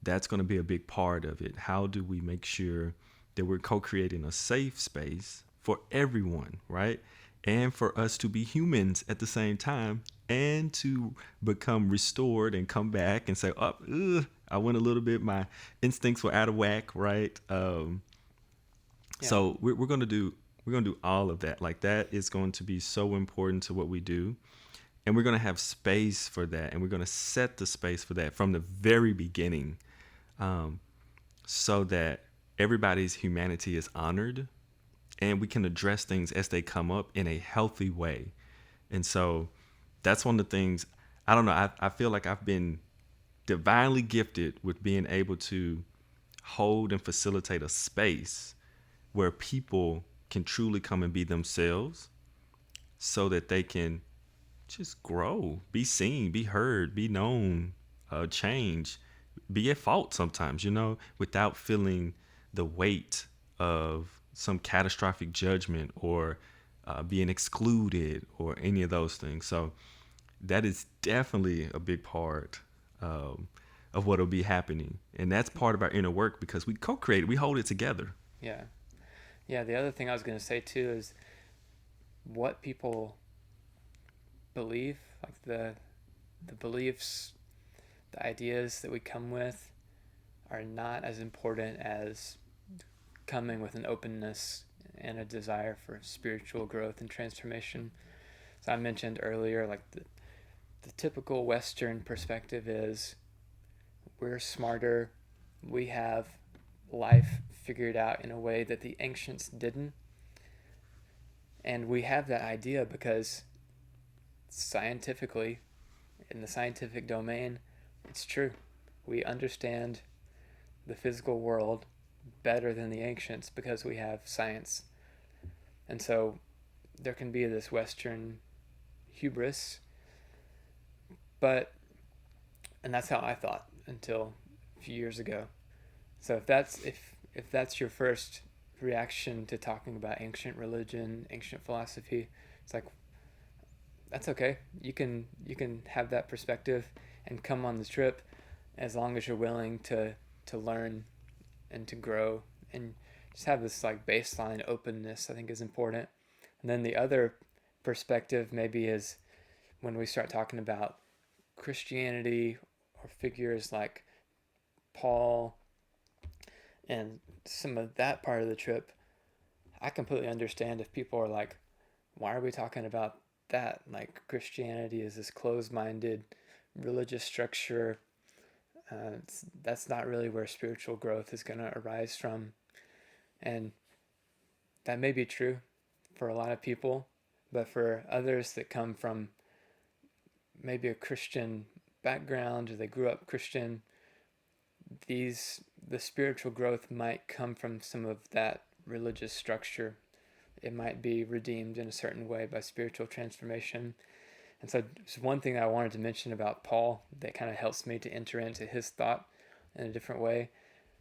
That's going to be a big part of it. How do we make sure that we're co-creating a safe space for everyone, right? And for us to be humans at the same time, and to become restored and come back and say, oh, I went a little bit, my instincts were out of whack, right? Yeah, So we're gonna do all of that. Like that is going to be so important to what we do, and we're gonna have space for that, and we're gonna set the space for that from the very beginning, um, so that everybody's humanity is honored, and we can address things as they come up in a healthy way. And so that's one of the things. I don't know. I feel like I've been divinely gifted with being able to hold and facilitate a space where people can truly come and be themselves, so that they can just grow, be seen, be heard, be known, change, be at fault sometimes, without feeling the weight of some catastrophic judgment, or being excluded, or any of those things. So that is definitely a big part um, of what will be happening. And that's part of our inner work, because we co create it, we hold it together. yeah, yeah. The other thing I was going to say too is what people believe, like the beliefs, the ideas that we come with are not as important as coming with an openness and a desire for spiritual growth and transformation. So I mentioned earlier, like the typical Western perspective is we're smarter, we have life figured out in a way that the ancients didn't. And we have that idea because scientifically, in the scientific domain, it's true. We understand the physical world better than the ancients because we have science. And so there can be this Western hubris, but, and that's how I thought until a few years ago. So if that's your first reaction to talking about ancient religion, ancient philosophy, it's like that's okay. You can have that perspective and come on the trip as long as you're willing to learn and to grow and just have this like baseline openness. I think is important. And then the other perspective maybe is when we start talking about Christianity or figures like Paul and some of that part of the trip, I completely understand if people are like, why are we talking about that? Like, Christianity is this closed minded religious structure. That's not really where spiritual growth is going to arise from. And that may be true for a lot of people, but for others that come from maybe a Christian background or they grew up Christian, the spiritual growth might come from some of that religious structure. It might be redeemed in a certain way by spiritual transformation. And so just one thing I wanted to mention about Paul that kind of helps me to enter into his thought in a different way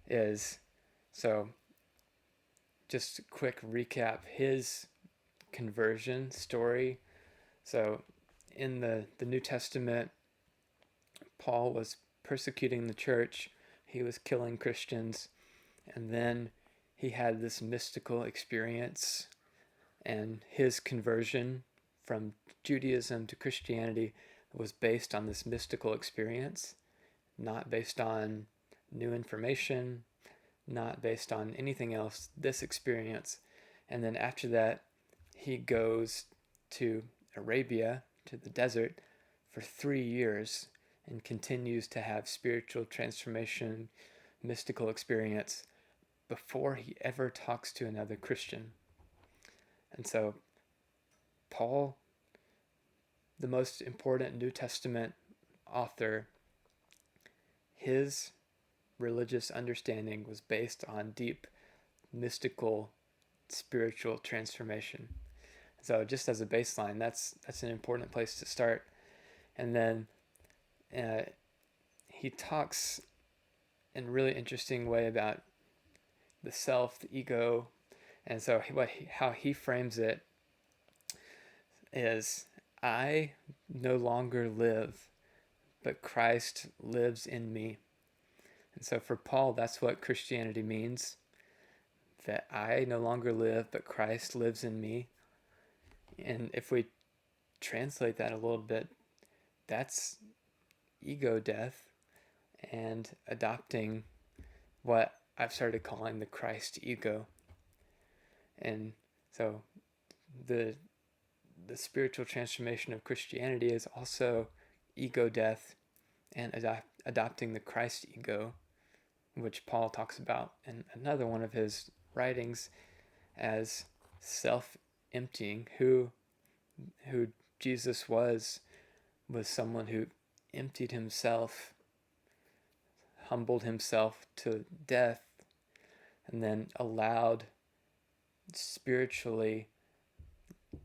is, so just a quick recap, his conversion story. So in the New Testament, Paul was persecuting the church. He was killing Christians. And then he had this mystical experience, and his conversion from Judaism to Christianity was based on this mystical experience, not based on new information, not based on anything else, this experience. And then after that, he goes to Arabia, to the desert, for 3 years and continues to have spiritual transformation, mystical experience before he ever talks to another Christian. And so, Paul, the most important New Testament author, his religious understanding was based on deep, mystical, spiritual transformation. So, just as a baseline, that's an important place to start. And then he talks in a really interesting way about the self, the ego. And so how he frames it is, I no longer live, but Christ lives in me. And so for Paul, that's what Christianity means, that I no longer live, but Christ lives in me. And if we translate that a little bit, that's ego death and adopting what I've started calling the Christ ego. And so the spiritual transformation of Christianity is also ego death and adopting the Christ ego, which Paul talks about in another one of his writings as self-emptying. Who Jesus was someone who emptied himself, humbled himself to death, and then allowed spiritually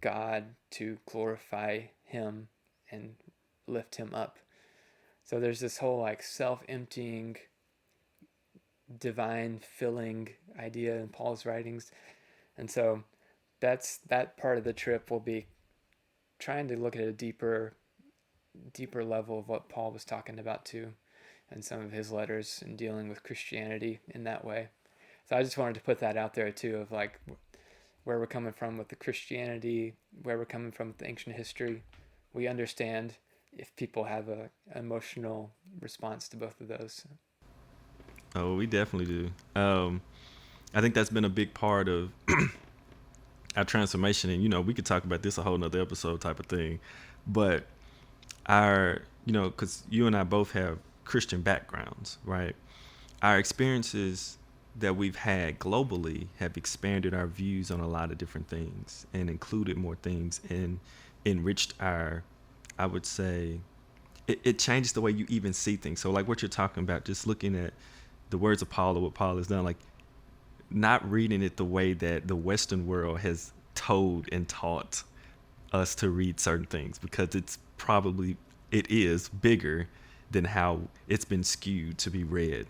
God to glorify him and lift him up. So there's this whole like self-emptying, divine filling idea in Paul's writings. And so that part of the trip will be trying to look at a deeper level of what Paul was talking about too, and some of his letters and dealing with Christianity in that way. So I just wanted to put that out there too, of like where we're coming from with the Christianity, where we're coming from with the ancient history. We understand if people have an emotional response to both of those. Oh, we definitely do. I think that's been a big part of our transformation. And, we could talk about this a whole nother episode type of thing. But because you and I both have Christian backgrounds, right? Our experiences that we've had globally have expanded our views on a lot of different things and included more things and enriched I would say, it changes the way you even see things. So like what you're talking about, just looking at the words of Paul or what Paul has done, like not reading it the way that the Western world has told and taught us to read certain things, because it is bigger than how it's been skewed to be read.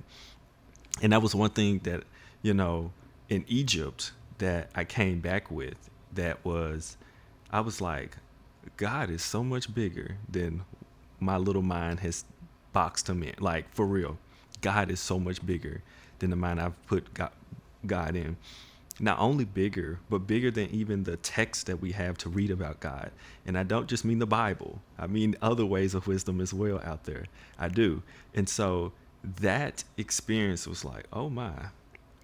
And that was one thing that, in Egypt that I came back with, I was like, God is so much bigger than my little mind has boxed him in. Like, for real, God is so much bigger than the mind I've put God in. Not only bigger, but bigger than even the text that we have to read about God. And I don't just mean the Bible. I mean other ways of wisdom as well out there. I do. And so that experience was like, oh my,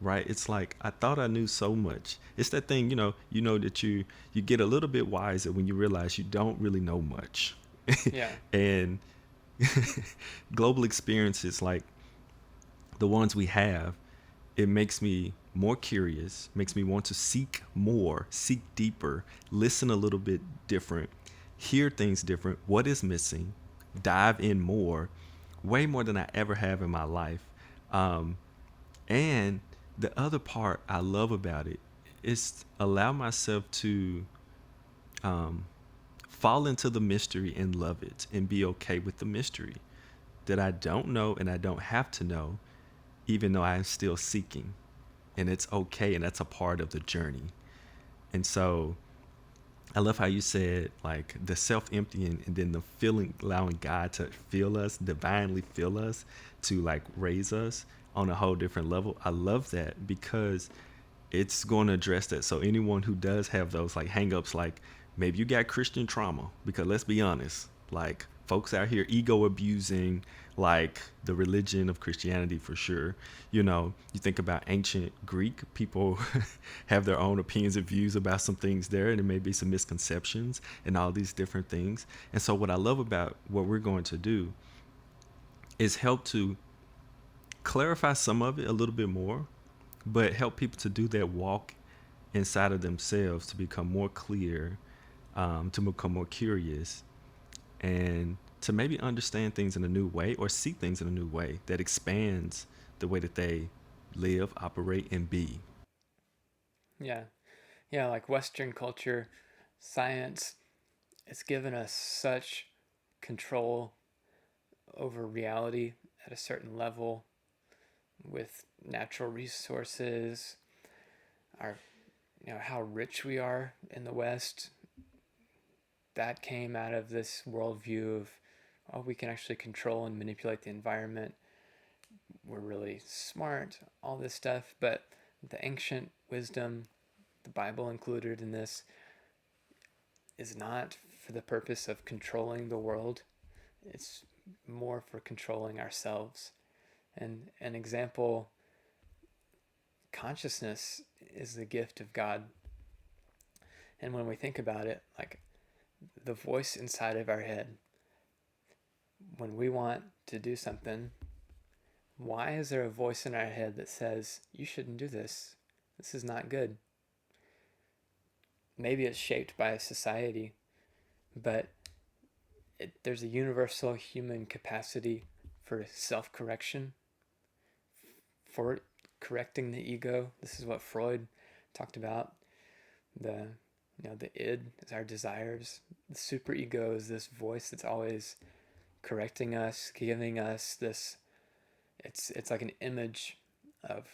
right? It's like, I thought I knew so much. It's that thing, that you get a little bit wiser when you realize you don't really know much. Yeah. And global experiences like the ones we have, it makes me more curious, makes me want to seek more, seek deeper, listen a little bit different, hear things different. What is missing? dive in more, way more than I ever have in my life. Um, and the other part I love about it is allow myself to um, fall into the mystery and love it and be okay with the mystery that I don't know and I don't have to know, even though I'm still seeking. And it's okay. And that's a part of the journey. And so I love how you said like the self emptying and then the feeling, allowing God to feel us, divinely feel us, to like raise us on a whole different level. I love that because it's going to address that. So anyone who does have those like hangups, like maybe you got Christian trauma, because let's be honest, like folks out here ego abusing like the religion of Christianity for sure. You know, you think about ancient Greek people have their own opinions and views about some things there, and there may be some misconceptions and all these different things. And so what I love about what we're going to do is help to clarify some of it a little bit more, but help people to do that walk inside of themselves to become more clear, to become more curious, and to maybe understand things in a new way or see things in a new way that expands the way that they live, operate, and be. Yeah. Yeah, like Western culture, science, it's given us such control over reality at a certain level with natural resources, our how rich we are in the West. That came out of this worldview of, oh, we can actually control and manipulate the environment. We're really smart, all this stuff. But the ancient wisdom, the Bible included in this, is not for the purpose of controlling the world. It's more for controlling ourselves. And an example, consciousness is the gift of God. And when we think about it, like the voice inside of our head, when we want to do something, why is there a voice in our head that says, you shouldn't do this? This is not good. Maybe it's shaped by a society, but there's a universal human capacity for self-correction, for correcting the ego. This is what Freud talked about. The the id is our desires. The superego is this voice that's always correcting us, giving us this. It's like an image of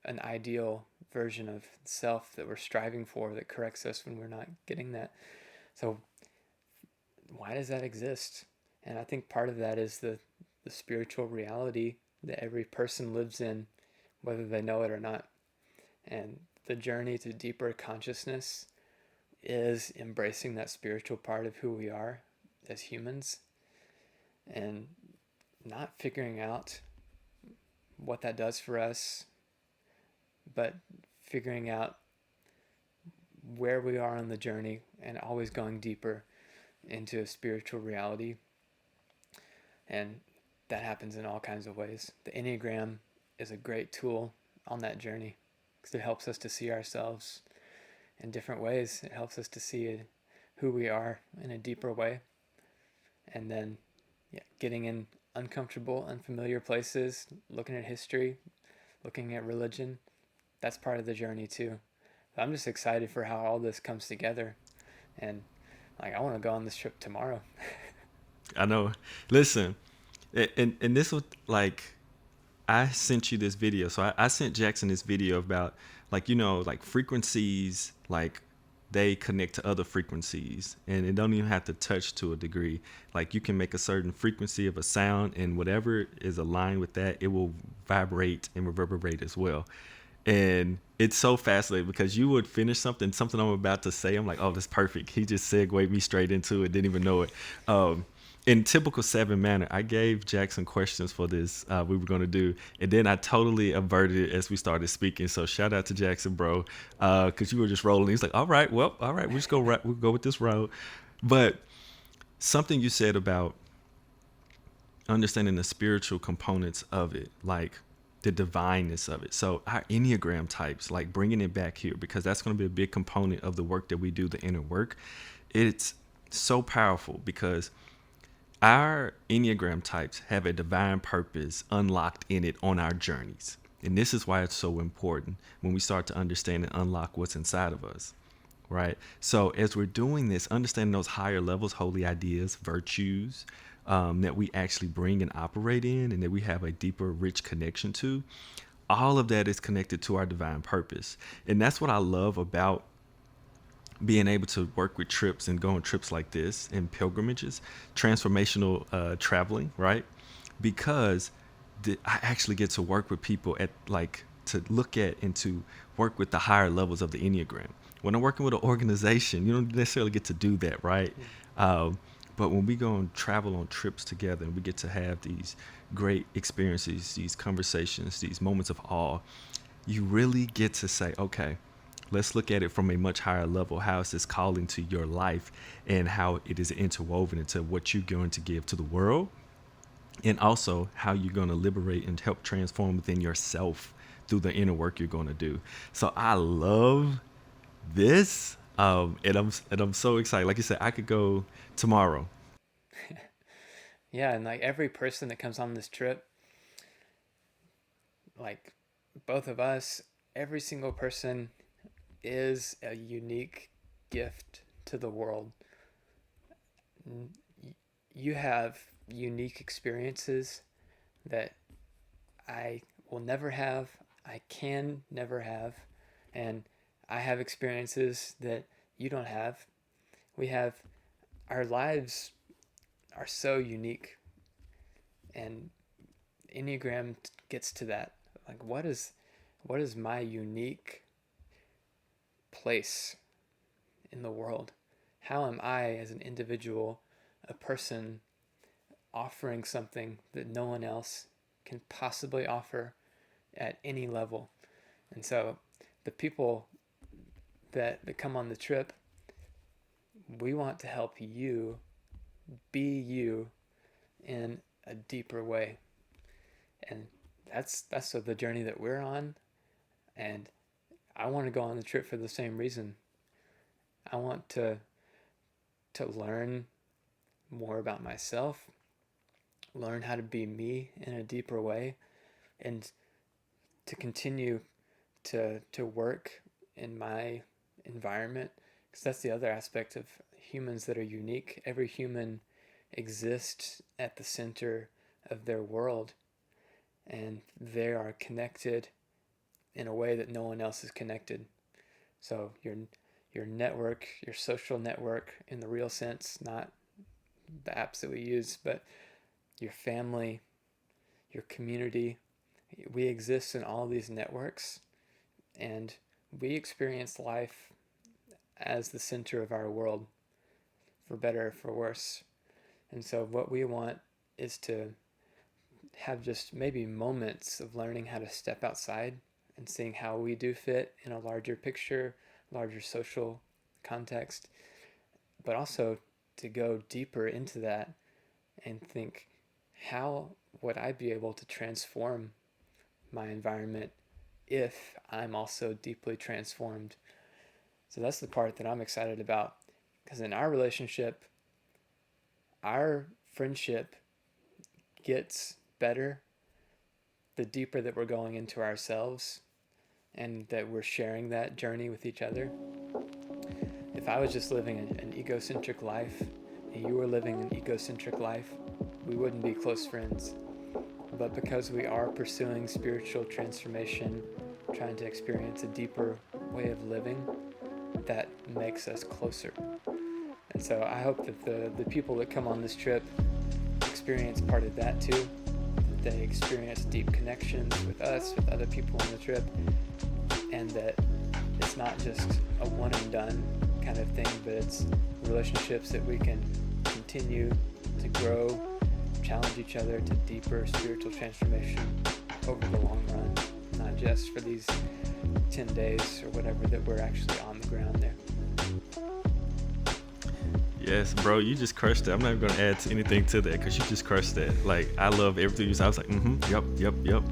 an ideal version of self that we're striving for that corrects us when we're not getting that. So why does that exist? And I think part of that is the spiritual reality that every person lives in, whether they know it or not. And the journey to deeper consciousness is embracing that spiritual part of who we are as humans and not figuring out what that does for us, but figuring out where we are on the journey and always going deeper into a spiritual reality. And that happens in all kinds of ways. The Enneagram is a great tool on that journey because it helps us to see ourselves in different ways. It helps us to see who we are in a deeper way. And then getting in uncomfortable, unfamiliar places, looking at history, looking at religion, that's part of the journey too. So I'm just excited for how all this comes together. And like, I want to go on this trip tomorrow. I know. Listen, and this was like, I sent you this video. So I sent Jackson this video about like, like frequencies, like they connect to other frequencies and it don't even have to touch to a degree. Like you can make a certain frequency of a sound and whatever is aligned with that, it will vibrate and reverberate as well. And it's so fascinating because you would finish something I'm about to say. I'm like, oh, that's perfect. He just segued me straight into it. Didn't even know it. In typical 7 manner, I gave Jackson questions for this we were going to do. And then I totally averted it as we started speaking. So shout out to Jackson, bro, because you were just rolling. He's like, all right, we'll just go we'll go with this road. But something you said about understanding the spiritual components of it, like the divineness of it. So our Enneagram types, like bringing it back here, because that's going to be a big component of the work that we do, the inner work. It's so powerful because Our Enneagram types have a divine purpose unlocked in it on our journeys. And this is why it's so important when we start to understand and unlock what's inside of us, right? So, as we're doing this, understanding those higher levels, holy ideas, virtues that we actually bring and operate in, and that we have a deeper, rich connection to, all of that is connected to our divine purpose. And that's what I love about being able to work with trips and go on trips like this and pilgrimages, transformational traveling, right? Because I actually get to work with people at like to look at and to work with the higher levels of the Enneagram. When I'm working with an organization, you don't necessarily get to do that, right? But when we go and travel on trips together and we get to have these great experiences, these conversations, these moments of awe, you really get to say, okay, let's look at it from a much higher level. How is this calling to your life and how it is interwoven into what you're going to give to the world? And also how you're going to liberate and help transform within yourself through the inner work you're going to do. So I love this. And I'm so excited. Like you said, I could go tomorrow. Yeah, and like every person that comes on this trip, like both of us, every single person is a unique gift to the world. You have unique experiences that I will never have, I can never have, and I have experiences that you don't have. We have our lives are so unique, and Enneagram gets to that. Like, what is my unique place in the world? How am I, as an individual, a person, offering something that no one else can possibly offer at any level? And so, the people that come on the trip, we want to help you be you in a deeper way. And that's the journey that we're on. And I want to go on the trip for the same reason. I want to learn more about myself, learn how to be me in a deeper way, and to continue to work in my environment, because that's the other aspect of humans that are unique. Every human exists at the center of their world, and they are connected in a way that no one else is connected. So your network, your social network in the real sense, not the apps that we use, but your family, your community, we exist in all these networks, and we experience life as the center of our world, for better or for worse. And so what we want is to have just maybe moments of learning how to step outside and seeing how we do fit in a larger picture, larger social context, but also to go deeper into that and think, how would I be able to transform my environment if I'm also deeply transformed? So that's the part that I'm excited about, because in our relationship, our friendship gets better the deeper that we're going into ourselves and that we're sharing that journey with each other. If I was just living an egocentric life and you were living an egocentric life, we wouldn't be close friends. But because we are pursuing spiritual transformation, trying to experience a deeper way of living, that makes us closer. And so I hope that the people that come on this trip experience part of that too. That they experience deep connections with us, with other people on the trip, and that it's not just a one and done kind of thing, but it's relationships that we can continue to grow, challenge each other to deeper spiritual transformation over the long run, not just for these 10 days or whatever that we're actually on the ground there. Yes, bro, you just crushed it. I'm not even going to add anything to that because you just crushed that. Like, I love everything you said. I was like, yep.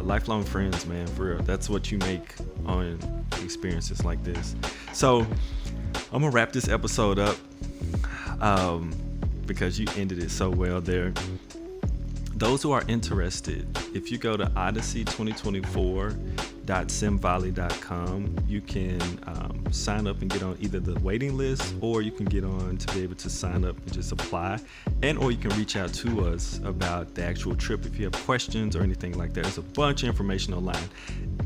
Lifelong friends, man, for real. That's what you make on experiences like this. So, I'm going to wrap this episode up. because you ended it so well there. Those who are interested, if you go to odyssey2024.simvalley.com, you can sign up and get on either the waiting list, or you can get on to be able to sign up and just apply, and or you can reach out to us about the actual trip if you have questions or anything like that. There's a bunch of information online.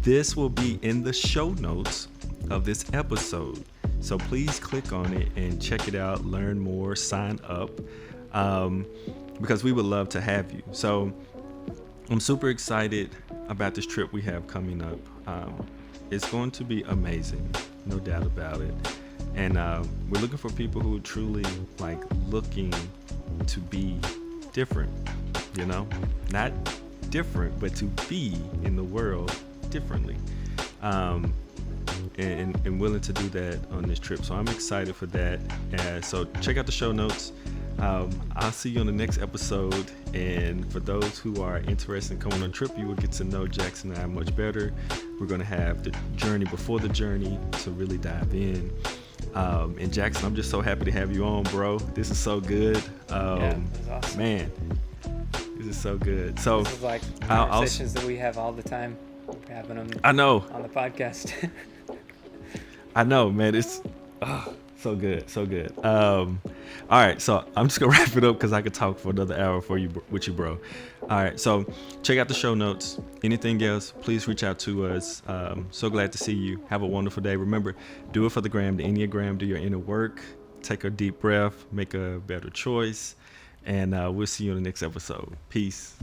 This will be in the show notes of this episode, so please click on it and check it out, learn more, sign up. Because we would love to have you. So I'm super excited about this trip we have coming up. It's going to be amazing, no doubt about it. And we're looking for people who are truly like looking to be different, you know, not different, but to be in the world differently. And willing to do that on this trip. So I'm excited for that. So check out the show notes. I'll see you on the next episode, and for those who are interested in coming on a trip, you will get to know Jackson and I much better. We're going to have the journey before the journey to really dive in. And Jackson, I'm just so happy to have you on, bro. This is so good. Yeah, this is awesome. Man, this is so good. So this is like conversations that we have all the time. We're having them I know on the podcast. I know, man. It's so good, so good. All right, so I'm just gonna wrap it up because I could talk for another hour with you, bro. All right, so check out the show notes. Anything else, please reach out to us. So glad to see you. Have a wonderful day. Remember, do it for the gram, the Enneagram. Do your inner work. Take a deep breath. Make a better choice. And we'll see you in the next episode. Peace.